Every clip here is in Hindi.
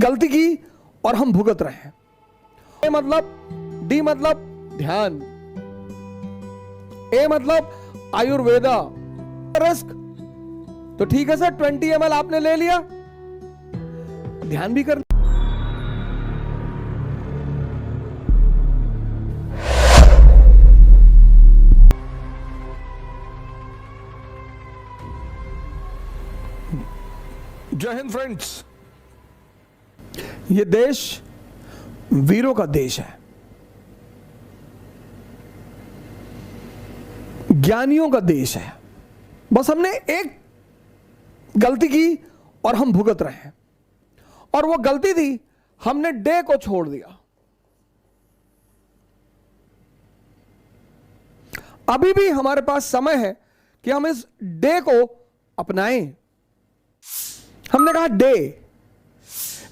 गलती की और हम भुगत रहे हैं। ए मतलब डी मतलब ध्यान, ए मतलब आयुर्वेदा, रिस्क। तो ठीक है सर, 20 ml आपने ले लिया, ध्यान भी कर। जय हिंद फ्रेंड्स। ये देश वीरों का देश है, ज्ञानियों का देश है। बस हमने एक गलती की और हम भुगत रहे हैं, और वो गलती थी हमने डे को छोड़ दिया। अभी भी हमारे पास समय है कि हम इस डे को अपनाएं। हमने कहा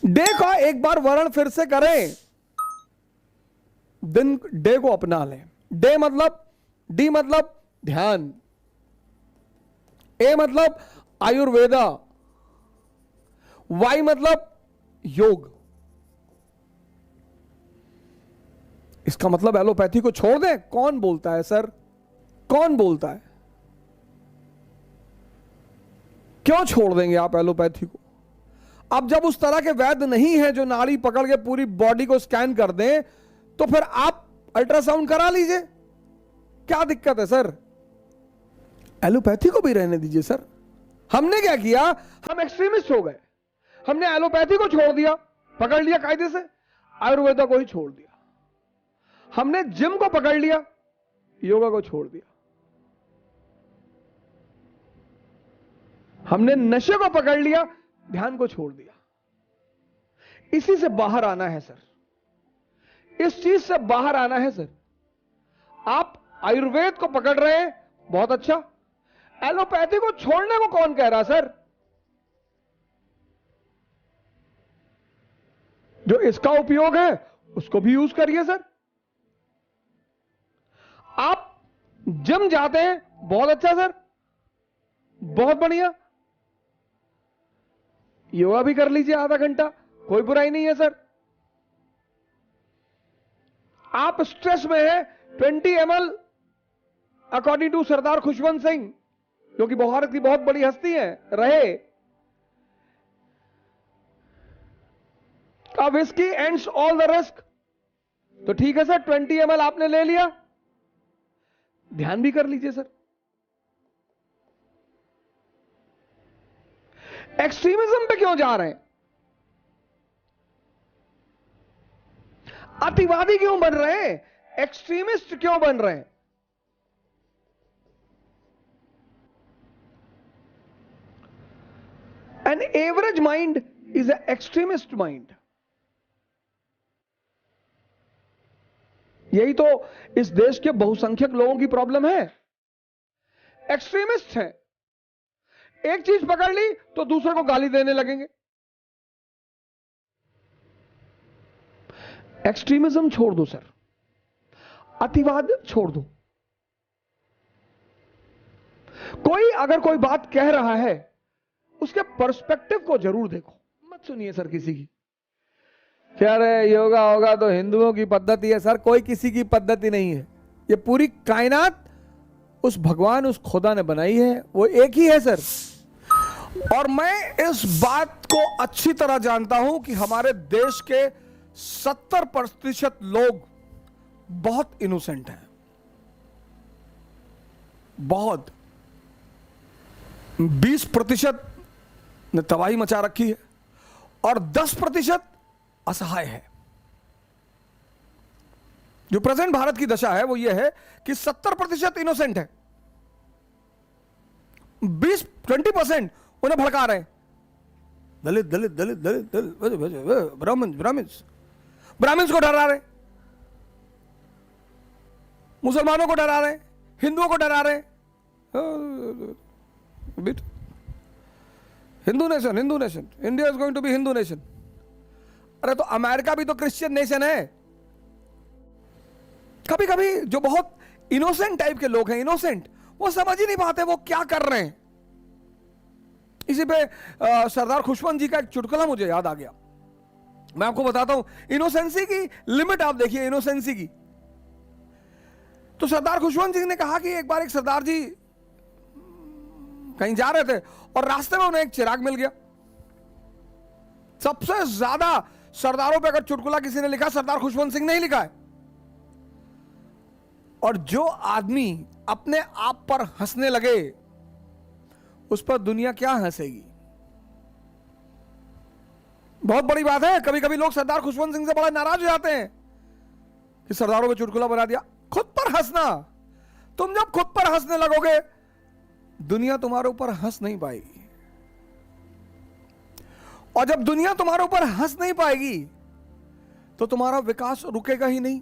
डे का एक बार वर्णन फिर से करें, दिन डे को अपना लें। डे मतलब डी मतलब ध्यान, ए मतलब आयुर्वेदा, वाई मतलब योग। इसका मतलब एलोपैथी को छोड़ दें? कौन बोलता है सर, कौन बोलता है? क्यों छोड़ देंगे आप एलोपैथी को? अब जब उस तरह के वैद्य नहीं है जो नाड़ी पकड़ के पूरी बॉडी को स्कैन कर दें, तो फिर आप अल्ट्रासाउंड करा लीजिए, क्या दिक्कत है सर? एलोपैथी को भी रहने दीजिए सर। हमने क्या किया, हम एक्सट्रीमिस्ट हो गए। हमने एलोपैथी को छोड़ दिया, पकड़ लिया कायदे से, आयुर्वेदा को ही छोड़ दिया। हमने जिम को पकड़ लिया, योगा को छोड़ दिया। हमने नशे को पकड़ लिया, ध्यान को छोड़ दिया। इसी से बाहर आना है सर, इस चीज से बाहर आना है सर। आप आयुर्वेद को पकड़ रहे हैं, बहुत अच्छा। एलोपैथी को छोड़ने को कौन कह रहा सर? जो इसका उपयोग है उसको भी यूज करिए सर। आप जिम जाते हैं, बहुत अच्छा सर, बहुत बढ़िया। योगा भी कर लीजिए आधा घंटा, कोई बुराई नहीं है सर। आप स्ट्रेस में है, 20 ml अकॉर्डिंग टू सरदार खुशवंत सिंह, जो कि भारत की बहुत बड़ी हस्ती है रहे, का whisky ends all the risk. तो ठीक है सर, 20 ml आपने ले लिया, ध्यान भी कर लीजिए सर। एक्सट्रीमिज्म पे क्यों जा रहे हैं? अतिवादी क्यों बन रहे हैं? एक्सट्रीमिस्ट क्यों बन रहे हैं? An average mind is an extremist mind. यही तो इस देश के बहुसंख्यक लोगों की प्रॉब्लम है। एक्सट्रीमिस्ट है, एक चीज पकड़ ली तो दूसरे को गाली देने लगेंगे। एक्सट्रीमिज्म छोड़ दो सर, अतिवाद छोड़ दो। कोई अगर कोई बात कह रहा है, उसके पर्सपेक्टिव को जरूर देखो। मत सुनिए सर किसी की, क्या रे योगा होगा तो हिंदुओं की पद्धति है। सर कोई किसी की पद्धति नहीं है, ये पूरी कायनात उस भगवान, उस खुदा ने बनाई है, वो एक ही है सर। और मैं इस बात को अच्छी तरह जानता हूं कि हमारे देश के 70% लोग बहुत इनोसेंट हैं, बहुत। 20% ने तबाही मचा रखी है और 10% असहाय है। जो प्रेजेंट भारत की दशा है वो ये है कि 70% इनोसेंट है, 20% उन्हें भड़का रहे हैं। दलित दलित दलित दलित दलित, ब्राह्मण्स को डरा रहे, मुसलमानों को डरा रहे, हिंदुओं को डरा रहे। Hindu nation, India is going to be Hindu nation. अरे तो अमेरिका भी तो क्रिश्चियन नेशन है। कभी कभी जो बहुत इनोसेंट टाइप के लोग हैं, इनोसेंट, वो समझ ही नहीं पाते वो क्या कर रहे हैं। इसी पे सरदार खुशवंत जी का एक चुटकुला मुझे याद आ गया। मैं आपको बताता हूं इनोसेंसी की लिमिट आप देखिए, इनोसेंसी की। तो सरदार खुशवंत सिंह ने कहा कि एक बार एक सरदार जी कहीं जा रहे थे और रास्ते में उन्हें एक चिराग मिल गया। सबसे ज्यादा सरदारों पे अगर चुटकुला किसी ने लिखा, सरदार खुशवंत सिंह ने ही लिखा है। और जो आदमी अपने आप पर हंसने लगे उस पर दुनिया क्या हंसेगी। बहुत बड़ी बात है। कभी कभी लोग सरदार खुशवंत सिंह से बड़ा नाराज हो जाते हैं कि सरदारों पे चुटकुला बना दिया। खुद पर हंसना, तुम जब खुद पर हंसने लगोगे दुनिया तुम्हारे ऊपर हंस नहीं पाएगी। और जब दुनिया तुम्हारे ऊपर हंस नहीं पाएगी तो तुम्हारा विकास रुकेगा ही नहीं।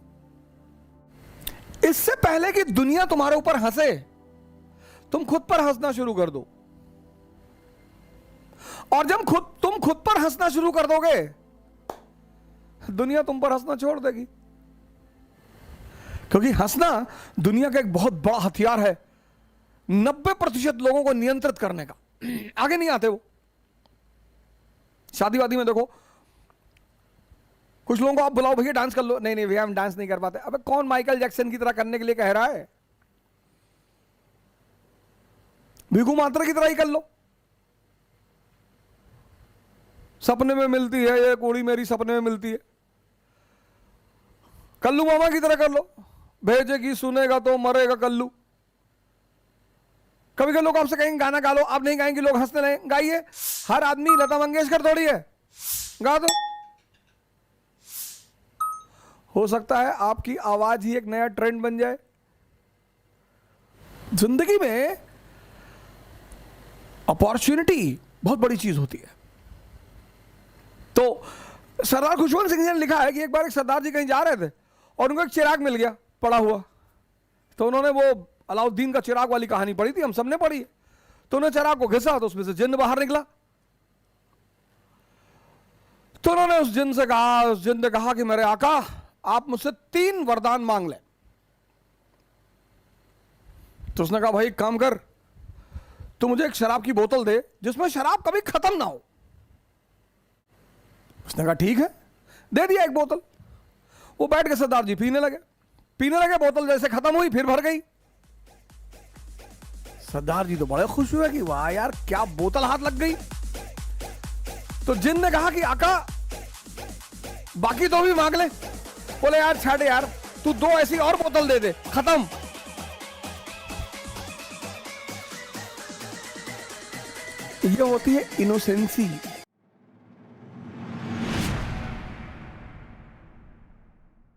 इससे पहले कि दुनिया तुम्हारे ऊपर हंसे, तुम खुद पर हंसना शुरू कर दो। और जब तुम खुद पर हंसना शुरू कर दोगे दुनिया तुम पर हंसना छोड़ देगी। क्योंकि हंसना दुनिया का एक बहुत बड़ा हथियार है 90% लोगों को नियंत्रित करने का। आगे नहीं आते वो। शादी वादी में देखो, कुछ लोगों को आप बुलाओ भैया डांस कर लो, नहीं नहीं भैया हम डांस नहीं कर पाते। अबे कौन माइकल जैक्सन की तरह करने के लिए कह रहा है? भिखू मात्रा की तरह ही कर लो। सपने में मिलती है ये कुड़ी मेरी, सपने में मिलती है। कल्लू मामा की तरह कर लो, भेजेगी सुनेगा तो मरेगा कल्लू। कभी कभी लोग आपसे कहेंगे गाना गा लो, आप नहीं गाएंगे, लोग हंसने लगे। गाइए, हर आदमी लता मंगेशकर थोड़ी है, गा दो। हो सकता है आपकी आवाज ही एक नया ट्रेंड बन जाए। जिंदगी में अपॉर्चुनिटी बहुत बड़ी चीज होती है। तो सरदार खुशवंत सिंह ने लिखा है कि एक बार एक सरदार जी कहीं जा रहे थे और उनको एक चिराग मिल गया पड़ा हुआ। तो उन्होंने वो अलाउद्दीन का चिराग वाली कहानी पढ़ी थी, हम सबने पढ़ी है। तो उन्होंने चिराग को घिसा तो उसमें से जिन्न बाहर निकला। तो उन्होंने उस जिन्न से कहा, उस जिन्न ने कहा कि मेरे आका आप मुझसे 3 वरदान मांग ले। तो उसने कहा भाई काम कर, तू मुझे एक शराब की बोतल दे जिसमें शराब कभी खत्म ना हो। उसने कहा ठीक है, दे दिया एक बोतल। वो बैठ के सरदार जी पीने लगे। बोतल जैसे खत्म हुई फिर भर गई। सरदार जी तो बड़े खुश हुए कि वाह यार क्या बोतल हाथ लग गई। तो जिन ने कहा कि आका बाकी तो भी मांग ले। बोले यार छाड़ यार, तू 2 ऐसी और बोतल दे दे, खत्म। ये होती है इनोसेंसी।